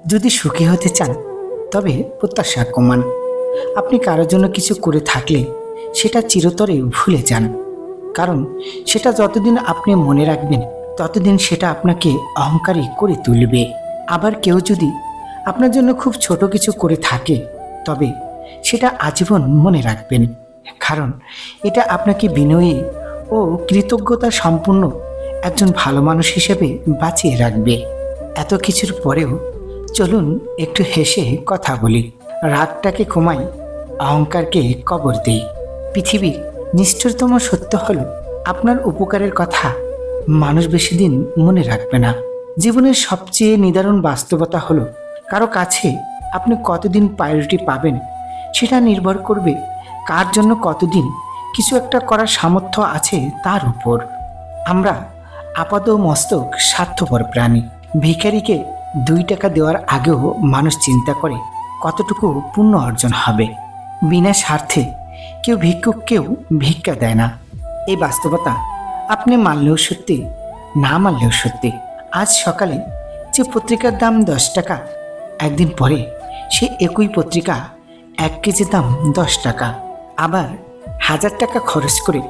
যদি সুখী হতে চান তবে প্রত্যাশা কমান। আপনি কারোর জন্য কিছু করে থাকলে সেটা চিরতরে ভুলে যান, কারণ সেটা যতদিন আপনি মনে রাখবেন ততদিন সেটা আপনাকে অহংকারী করে তুলবে। আবার কেউ যদি আপনার জন্য খুব ছোট কিছু করে থাকে তবে সেটা আজীবন মনে রাখবেন, কারণ এটা আপনাকে বিনয়ী ও কৃতজ্ঞতা সম্পূর্ণ একজন ভালো মানুষ হিসেবে বাঁচিয়ে রাখবে। এত কিছুর পরেও চলুন একটু হেসে কথা বলি, রাগটাকে কমাই, অহংকারকে কবর দেই। পৃথিবীর নিষ্ঠুরতম সত্য হলো আপনার উপকারের কথা মানুষ বেশি দিন মনে রাখবে না। জীবনের সবচেয়ে নিদারুণ বাস্তবতা হলো কারো কাছে আপনি কতদিন প্রায়োরিটি পাবেন সেটা নির্ভর করবে কার জন্য কতদিন কিছু একটা করার সামর্থ্য আছে তার উপর। আমরা আপাত মস্তক স্বার্থপর প্রাণী। ভিখারিকে 2 টাকা দেওয়ার আগেও মানুষ চিন্তা করে কতটুকু পুণ্য অর্জন হবে। বিনা স্বার্থে কেউ ভিক্ষুককেও ভিক্ষা দেয় না। এই বাস্তবতা আপনি মানলেও সত্যি, না মানলেও সত্যি। আজ সকালে যে পত্রিকার দাম 10 টাকা, একদিন পরে সে একই পত্রিকা 1 কেজি দাম 10 টাকা। আবার 1000 টাকা খরচ করে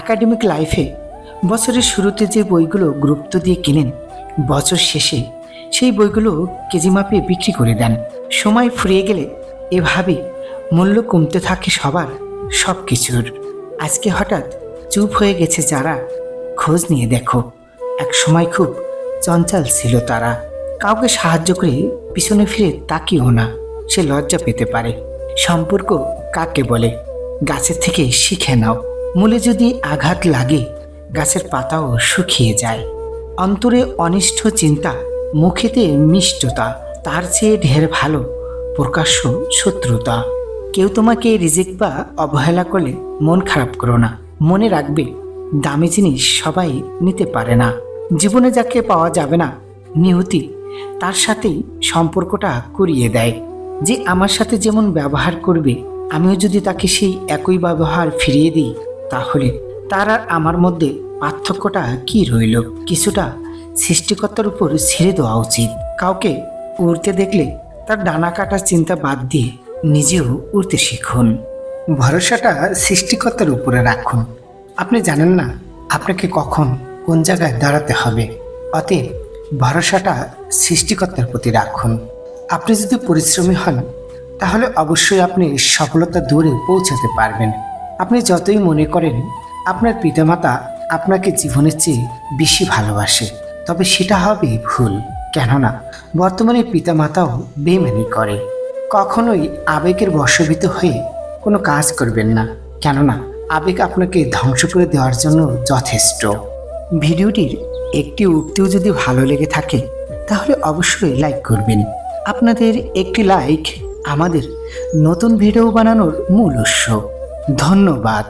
একাডেমিক লাইফে বছরের শুরুতে যে বইগুলো গুরুত্ব দিয়ে কিনেন, বছর শেষে সেই বইগুলো কেজি মাপে বিক্রি করে দেন। সময় ফুরিয়ে গেলে এভাবে মূল্য কমতে থাকে সবার, সব কিছুর। আজকে হঠাৎ চুপ হয়ে গেছে যারা, খোঁজ নিয়ে দেখো এক সময় খুব চঞ্চল ছিল তারা। কাউকে সাহায্য করে পিছনে ফিরে তাকিও না, সে লজ্জা পেতে পারে। সম্পর্ক কাকে বলে গাছের থেকে শিখে নাও। মূলে যদি আঘাত লাগে গাছের পাতাও শুকিয়ে যায়। অন্তরে অনিষ্ট চিন্তা, মুখেতে মিষ্টতা, তার চেয়ে ঢের ভালো প্রকাশ্য শত্রুতা। কেউ তোমাকে রিজেক্ট বা অবহেলা করলে মন খারাপ করো না। মনে রাখবে দামি জিনিস সবাই নিতে পারে না। জীবনে যাকে পাওয়া যাবে না নিয়তি তার সাথেই সম্পর্কটা করিয়ে দেয়। যে আমার সাথে যেমন ব্যবহার করবে আমিও যদি তাকে সেই একই ব্যবহার ফিরিয়ে দিই, তাহলে তার আর আমার মধ্যে পার্থক্যটা কি রইল? কিছুটা সৃষ্টিকর্তার উপর ছেড়ে দেওয়া উচিত। কাউকে উড়তে দেখলে তার ডানা কাটার চিন্তা বাদ দিয়ে নিজেও উড়তে শিখুন। ভরসাটা সৃষ্টিকর্তার উপরে রাখুন। আপনি জানেন না আপনাকে কখন কোন জায়গায় দাঁড়াতে হবে, অতএব ভরসাটা সৃষ্টিকর্তার প্রতি রাখুন। আপনি যদি পরিশ্রমী হন তাহলে অবশ্যই আপনি সফলতার দূরে পৌঁছাতে পারবেন। আপনি যতই মনে করেন আপনার পিতামাতা আপনাকে জীবনের চেয়ে বেশি ভালোবাসে, তবে সেটা হবে ভুল। কেননা বর্তমানে পিতামাতাও বেইমানি করে। কখনোই আবেগের বশীভূত হয়ে কোনো কাজ করবেন না, কেননা আবেগ আপনাকে ধ্বংস করে দেওয়ার জন্য যথেষ্ট। ভিডিওটির একটি উক্তিও যদি ভালো লেগে থাকে তাহলে অবশ্যই লাইক করবেন। আপনাদের একটি লাইক আমাদের নতুন ভিডিও বানানোর মূল উৎস। ধন্যবাদ।